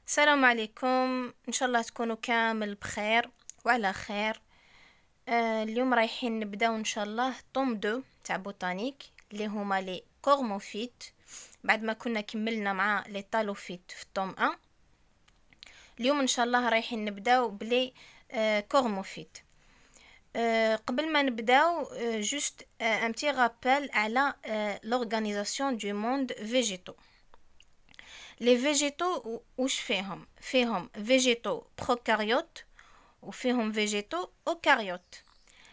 السلام عليكم. ان شاء الله تكونوا كامل بخير وعلى خير. اليوم رايحين نبداو ان شاء الله طوم 2 تاع بوتانيك اللي هما لي كورموفيت بعد ما كنا كملنا مع لي تالوفيت في الطوم 1. اليوم ان شاء الله رايحين نبداو بلي كورموفيت. قبل ما نبداو جوست ان بتي رابيل على لورغانيزاسيون دو موند فيجيتو. لي فيجيتو واش فيهم فيجيتو بروكاريوت وفيهم فيجيتو اوكاريوت.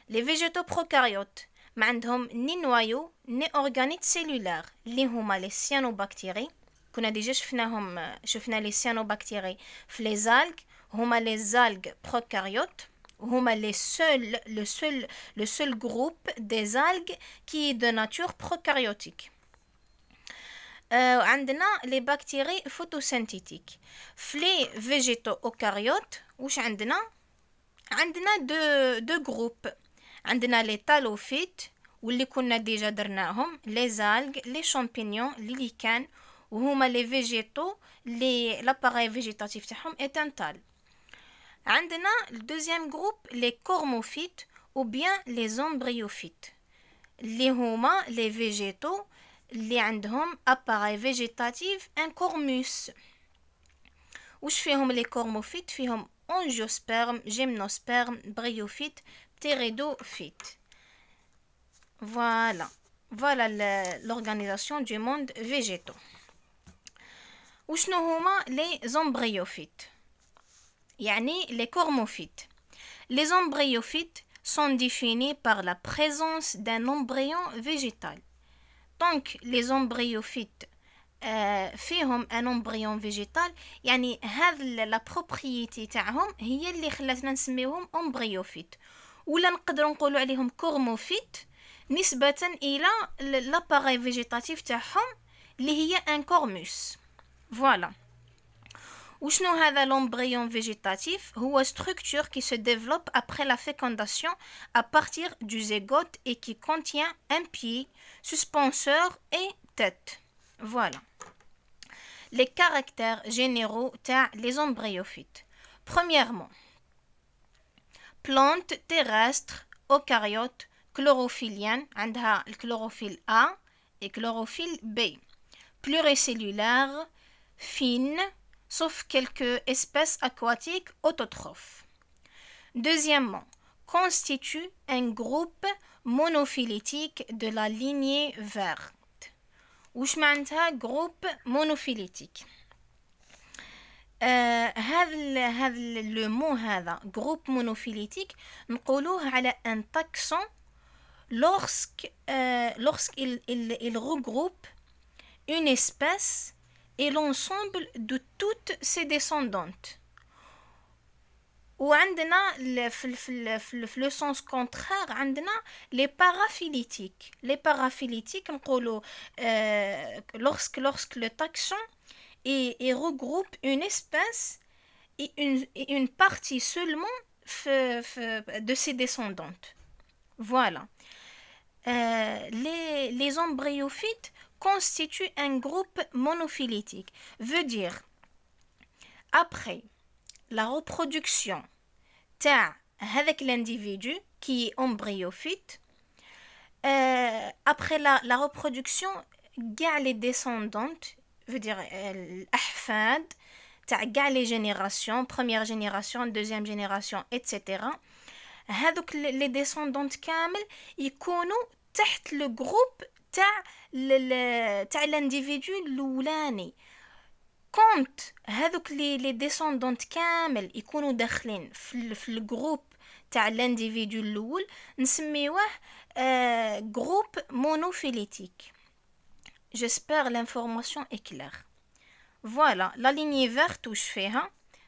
لي فيجيتو بروكاريوت ما عندهم ني نوايو ني اورغانيت سيلولار اللي هما لي سيانوباكتيري. كنا ديجا شفنا لي سيانوباكتيري في لي زالغ، هما لي زالغ بروكاريوت، هما le seul groupe des algues qui est de nature prokaryotique. عندنا لي بكتيري فوتوسينثيتيك. في لي فيجيتو اوكاريوت واش عندنا دو جروب. عندنا لي تالوفيت واللي كنا ديجا درناهم، لي زالغ، لي شامبينيون، لي ليكان، وهما لي فيجيتو لي لاباراي فيجيتاتيف تاعهم اتنتال. عندنا الدوزيام جروب لي كورموفيت ou bien les embryophytes اللي هما لي فيجيتو اللي عندهم appareil végétatif un cormus. واش فيهم لي كورموفيت؟ فيهم angiosperme, gymnosperme, bryophyte, ptéridophyte. Voilà l'organisation du monde végétaux. وشنو هما لي embryophytes؟ يعني les cormophytes. Les embryophytes sont définis par la présence d'un embryon végétal. Donc les embryophytes فيهم un embryon végétal، يعني هذا la propriété تاعهم هي اللي خلاتنا نسميوهم embryophytes، ولا نقدروا نقولوا عليهم كورموفيت نسبة إلى l'appareil végétatif تاعهم اللي هي un cormus. Voilà. وشنو هذا l'embryon végétatif؟ هو structure qui se développe après la fécondation à partir du zygote et qui contient un pied, suspenseur et tête. Voilà. Les caractères généraux تاع les embryophytes. Premièrement, plantes terrestres, eucaryotes, chlorophylliennes, عندها الchlorophylle A et chlorophylle B, pluricellulaires, fines, sauf quelques espèces aquatiques autotrophes. Deuxièmement, constitue un groupe monophylétique de la lignée verte. وش معناتها groupe monophylétique؟ هذا le mot هذا groupe monophylétique نقولوه على un taxon lorsqu'il regroupe une espèce et l'ensemble de toutes ses descendantes. وعندنا في le sens contraire عندنا les paraphylétiques. Les paraphylétiques نقولوا lorsque le taxon et regroupe une espèce et une partie seulement de ses descendantes. Voilà. Les embryophytes constituent un groupe monophylétique. Veut dire, après la reproduction avec l'individu qui est embryophyte, après la reproduction, les descendantes, veut dire l'ahfad, les générations, première génération, deuxième génération, etc. Les descendantes كامل يكونوا تحت le groupe تاع l'individu الأولاني. كونت هذوك لي ديسوندونت كامل يكونوا داخلين في الجروب تاع الانديفيدو الاول نسميوه جروب مونوفيليتيك. جيسبر لانفورماسيون اي كلير. فوالا لا ليني فيرت واش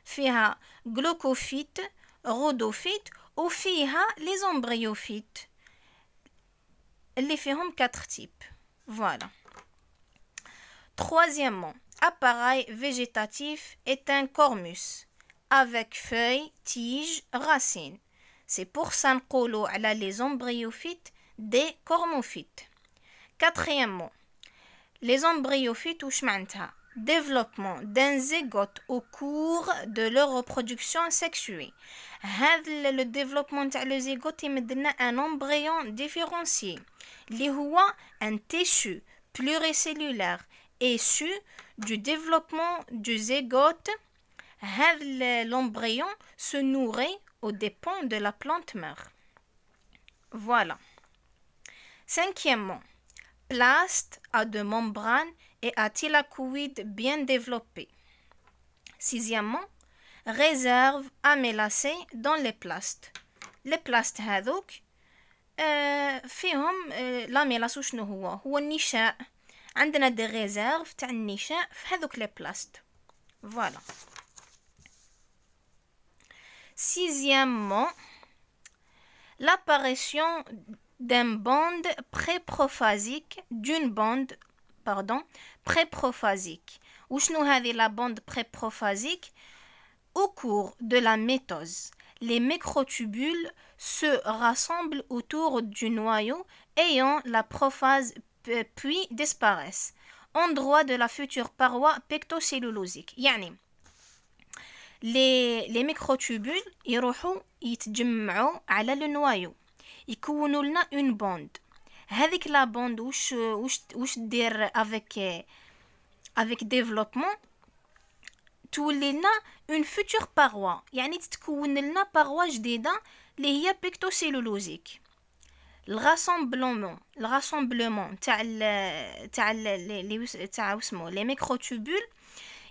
فيها جلوكوفيت، رودوفيت، وفيها لي زومبريوفيت اللي فيهم 4 تيب. فوالا. Troisièmement, appareil végétatif est un cormus avec feuilles, tiges, racines. C'est pour ça نقولوا على les embryophytes des cormophytes. Quatrièmement, les embryophytes واش معناتها؟ développement d'un zygote au cours de leur reproduction sexuée. هذا le développement تاع le zygote يمد لنا un embryon différencié اللي هو un tissu pluricellulaire issu du développement du zygote. هذا l'embryon se nourrit aux dépens de la plante mère. Voilà. Cinquièmement, plaste à deux membranes et à thylakoïdes bien développés. Sixièmement, réserve amylacée dans les plastes. Les plastes هذوك فيهم l'amylase شنو هو النشاء. عندنا des réserves تاع النشاء في هذوك les plastes. Voilà. Sixièmement, l'apparition d'une bande préprophasique préprophasique. وشنو هذه la bande préprophasique? Au cours de la métose, les microtubules se rassemblent autour du noyau ayant la prophase puis disparaissent, endroit de la future paroi pectocellulosique. يعني les microtubules يروحوا يتجمعوا على le noyau يكونوا لنا une bande. هذيك la bande وش دير avec développement تولي لنا une future paroi. يعني تتكون لنا paroi جديدة اللي هي pectocellulosique. الراسمبلمون تاع اسمه les microtubules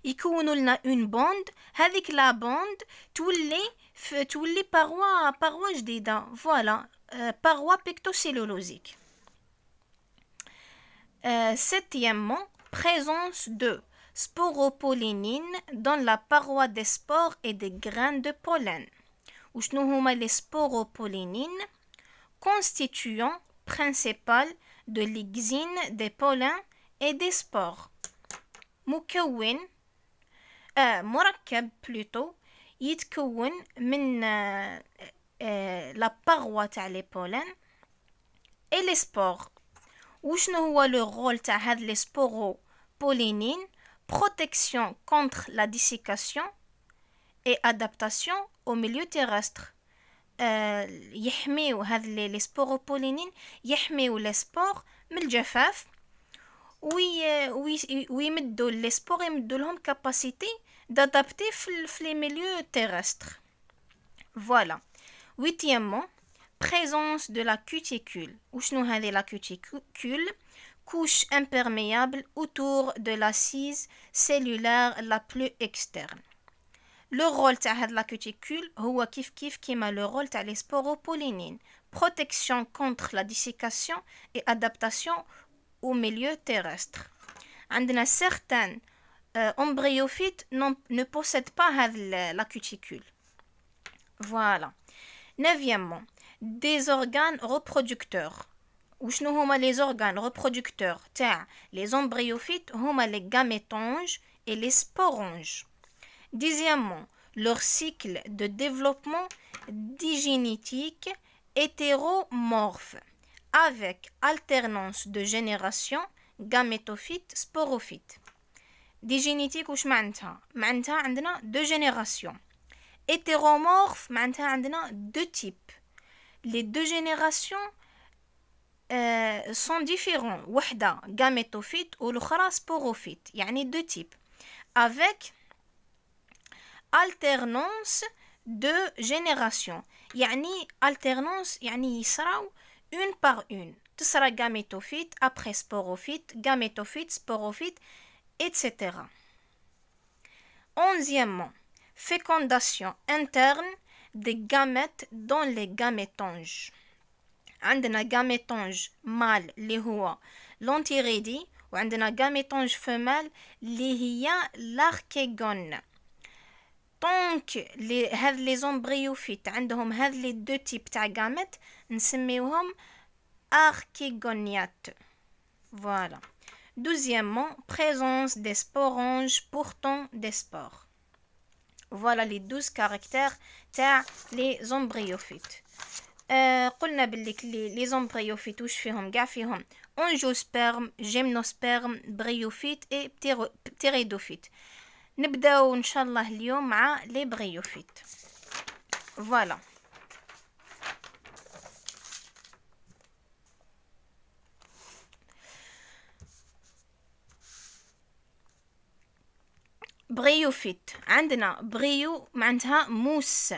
يكونوا لنا une bande. هذيك la bande تولي paroi جديدة. Voilà, paroi pectocellulosique. Septièmement, présence de sporopollénine dans la paroi des spores et des graines de pollen. وشنو هما les sporopollénines? Constituant principal de l'exine des pollens et des spores. مركب plutôt يتكون من la paroi تاع les pollens et les spores. وشنو هو le rôle تاع هاد les sporopollénines? Protection contre la dessiccation et adaptation au milieu terrestre. يحميو هاد les sporopollénines يحميو les spores من الجفاف ويمدوا les spores يمدوا لهم capacité d'adapter في les milieux terrestres. Voilà. Huitièmement, présence de la cuticule. وشنو هذه la cuticule? Couche imperméable autour de l'assise cellulaire la plus externe. Le rôle تاع هاد la cuticule هو كيف كيما le rôle تاع les sporopollénines. Protection contre la dessiccation et adaptation au milieu terrestre. عندنا certains embryophytes ne possèdent pas la cuticule. Voilà. Neuvièmement, des organes reproducteurs. وشنو هما les organes reproducteurs تاع les embryophytes هما les gamétonges et les sporonges. Dixièmement, leur cycle de développement digénétique hétéromorphe avec alternance de génération gamétophyte sporophyte. digénétique وش معناتها؟ معناتها عندنا deux générations. hétéromorphe معناتها عندنا deux types. Les deux générations sont différents. وحدة gamétophyte والأخرى sporophyte. يعني deux types. Avec alternance de génération. يعني alternance يعني يصراو une par une. تصرى gamétophyte après sporophyte, gamétophyte, sporophyte, etc. Onzièmement, fécondation interne des gamètes dans les gamétonges. عندنا gamétonge mâle اللي هو l'antirédie وعندنا gamétonge femelle اللي هي l'archégone. Donc هاد les embryophytes عندهم هاد les deux types تاع gamètes نسميوهم archégoniates. Voilà. Douzièmement, présence des sporonges portant des spores. Voilà les 12 caractères تاع les embryophytes. قلنا باللي les embryophytes وش فيهم؟ قاع فيهم angiosperme, gymnosperme, bryophyte et ptéridophyte. نبداو ان شاء الله اليوم مع les bryophytes. Voilà. bryophyte عندنا بريو معناتها موس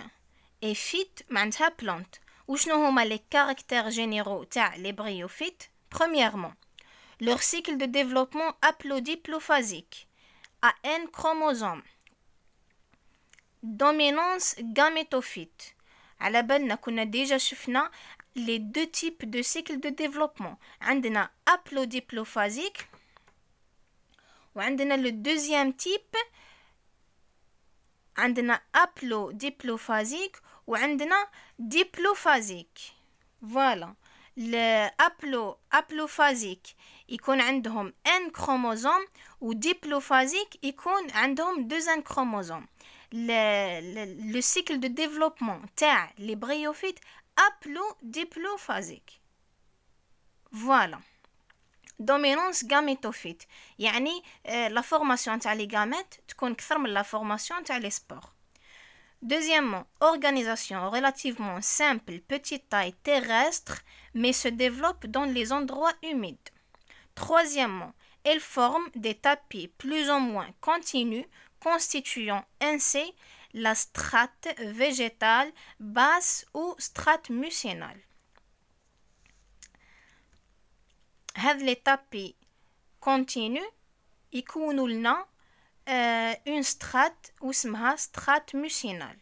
et phyte معناتها plante. وشنو هما les caractères généraux تاع les bryophytes? Premièrement, leur cycle de développement haplodiplophasique à N chromosomes. Dominance gamétophyte. على بالنا كنا déjà شفنا les deux types de cycle de développement. عندنا haplodiplophasique وعندنا le deuxième type عندنا haplodiplophasique وعندنا diplophasique. Voilà. Le haplophasique يكون عندهم N chromosomes و diplophasique يكون عندهم 2 N chromosomes. Le cycle de développement تاع les bryophytes haplodiplophasique. Voilà. Dominance gamétophyte يعني la formation تاع les gamètes تكون كثر من la formation تاع les spores. Deuxièmement, organisation relativement simple, petite taille terrestre, mais se développe dans les endroits humides. Troisièmement, elle forme des tapis plus ou moins continus, constituant ainsi la strate végétale basse ou strate mucinale. هذ les tapis continus يكونوا لنا une strate ou اسمها strate mucinale.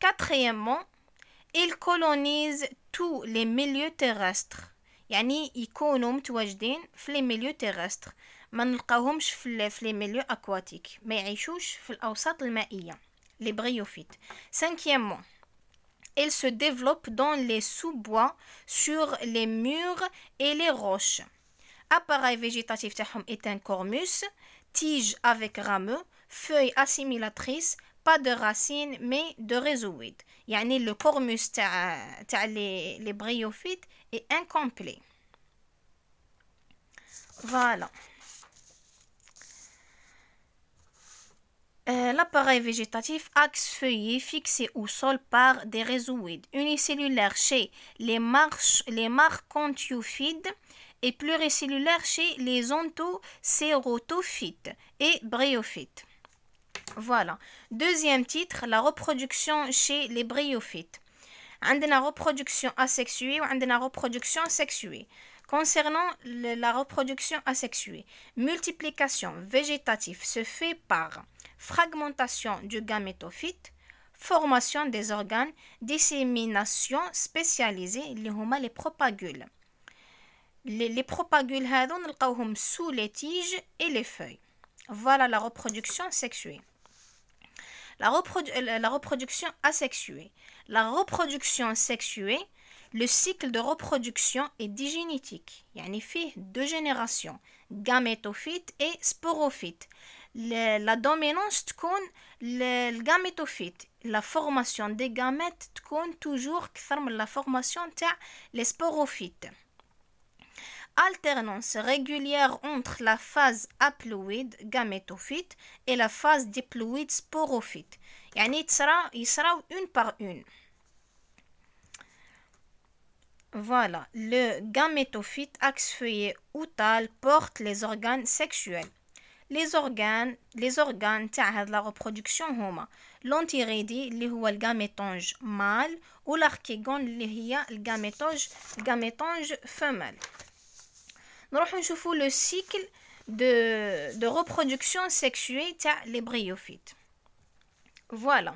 Quatrièmement, ils colonisent tous les milieux terrestres. يعني يكونوا متواجدين في les milieux terrestres. ما نلقاوهمش في les milieux aquatiques. ما يعيشوش في الأوساط المائية. Les bryophytes. Cinquièmement, ils se développent dans les sous-bois, sur les murs et les roches. Appareil végétatif تاعهم est un cormus. Tige avec rameux, feuilles assimilatrices, pas de racines mais de rhizoïdes. يعني le cormus تاع les bryophytes est incomplet. Voilà. L'appareil végétatif axe feuillé fixé au sol par des rhizoïdes unicellulaires chez les marcontiophides et pluricellulaires chez les ontoceratophytes et bryophytes. Voilà. Deuxième titre, la reproduction chez les bryophytes. عندنا reproduction asexuée ou عندنا reproduction sexuée. Concernant la reproduction asexuée, multiplication végétative se fait par fragmentation du gamétophyte, formation des organes, dissémination spécialisée اللي هما les propagules. Les propagules هذو نلقاوهم sous les tiges et les feuilles. Voilà la reproduction sexuée. La reproduction asexuée. La reproduction sexuée, le cycle de reproduction est digénétique. يعني فيه deux générations, gamétophyte et sporophyte. La dominance تكون الgamétophyte. La formation des gamètes تكون toujours كثر من la formation تاع les sporophytes. Alternance régulière entre la phase haploïde gamétophyte et la phase diploïde sporophyte. يعني يصراو une par une. Voilà, le gamétophyte axe feuillé outal porte les organes sexuels. Les organes تاع la reproduction هما l'antirédie اللي هو الجاميتونج mâle و l'archégone اللي هي الجاميتونج femelle. نروح نشوفوا le cycle de reproduction sexuée تاع les bryophytes. Voilà.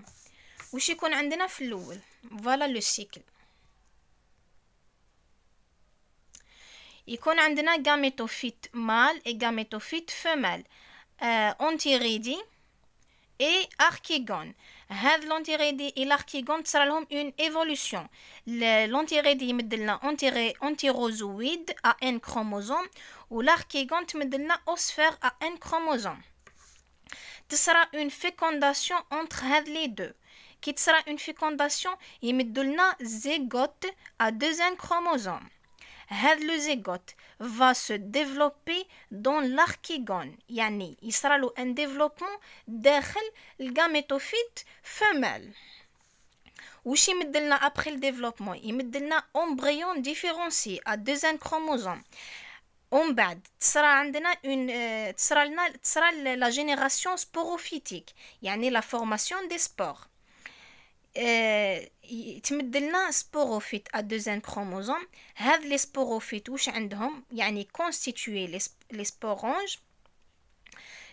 وش يكون عندنا في الأول. Voilà le cycle. يكون عندنا gamétophyte mâle et gamétophyte femelle. Antirédie et archégone. هذا l'antirédie et l'archégone تصرى لهم une évolution. L'antirédie يمدلنا antirozoïde à N chromosome و l'archégone تمدلنا osphère à N chromosome. تصرى une fécondation entre هذ les deux. كي تصرى une fécondation يمدلنا zygote à 2 N chromosomes. هذا لو زيغوت va se développer dans l'archégone يعني يصرى له ان développement داخل الجاميتوفيت femelle. وش يمدلنا après le développement يمدلنا embryon différencié à 2 chromosomes. ومن بعد تصرى عندنا تصرى la génération sporophytique يعني la formation des spores. تمدلنا سبوروفيت à 2 chromosomes. هذ لي سبوروفيت وش عندهم يعني constituer les sporanges.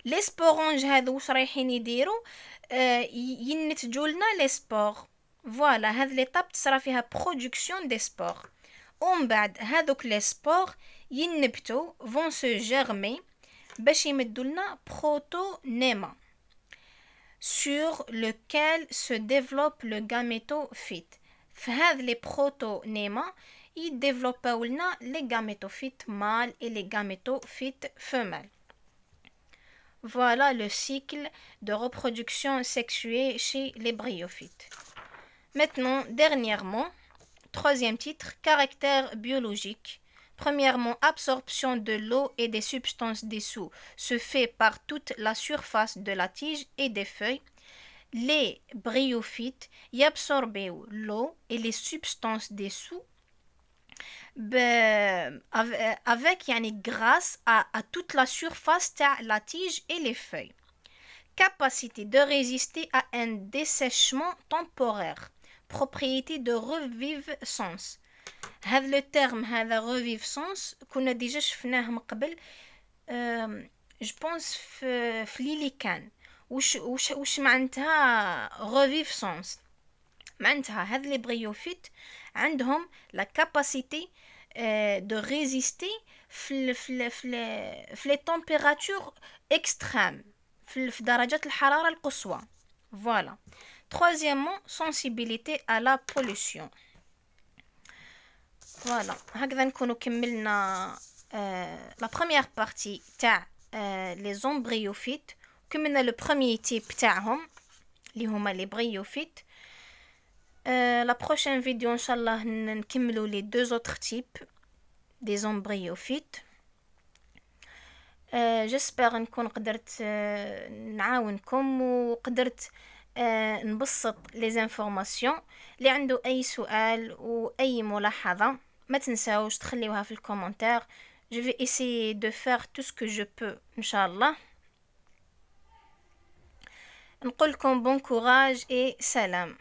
لي سبورونج هذو وش رايحين يديروا ينتجوا لنا لي سبور. فوالا هذ ليطاب تصرى فيها برودكسيون دي سبور. ومن بعد هذوك لي سبور ينبتوا فون سو جيرمي باش يمدوا لنا بروتونيما sur lequel se développe le gamétophyte. فهذ لي بروتونيما يديفلوباو لنا لي gamétophytes mâles et les gamétophytes femelles. Voilà le cycle de reproduction sexuée chez les bryophytes. Maintenant, dernièrement, troisième titre, caractère biologique. Premièrement, absorption de l'eau et des substances dessous se fait par toute la surface de la tige et des feuilles. Les bryophytes y absorbent l'eau et les substances dessous avec grâce à toute la surface de la tige et les feuilles. Capacité de résister à un dessèchement temporaire. Propriété de reviviscence. هذا لو تيرم هذا reviviscence كنا ديجا شفناه من قبل جو بونس في ليليكان. وش معناتها reviviscence؟ معناتها هذ لي بريوفيت عندهم لا كاباسيتي دو ريزيستي في لي تمبيراتور اكستريم في درجات الحراره القصوى. فوالا. Troisièmement, sensibilité à la pollution. Voilà, هكذا نكونوا كملنا la première partie تاع les embryophytes. كملنا le premier type تاعهم اللي هما les bryophytes. La prochaine vidéo إن شاء الله نكملوا les 2 autres types des embryophytes. j'espère نكون قدرت نعاونكم وقدرت نبسط les informations. اللي عنده أي سؤال وأي ملاحظة ما تنساوش تخليوها في الكومنتار. je vais essayer de faire tout ce que je peux إن شاء الله. نقول لكم bon courage et salam.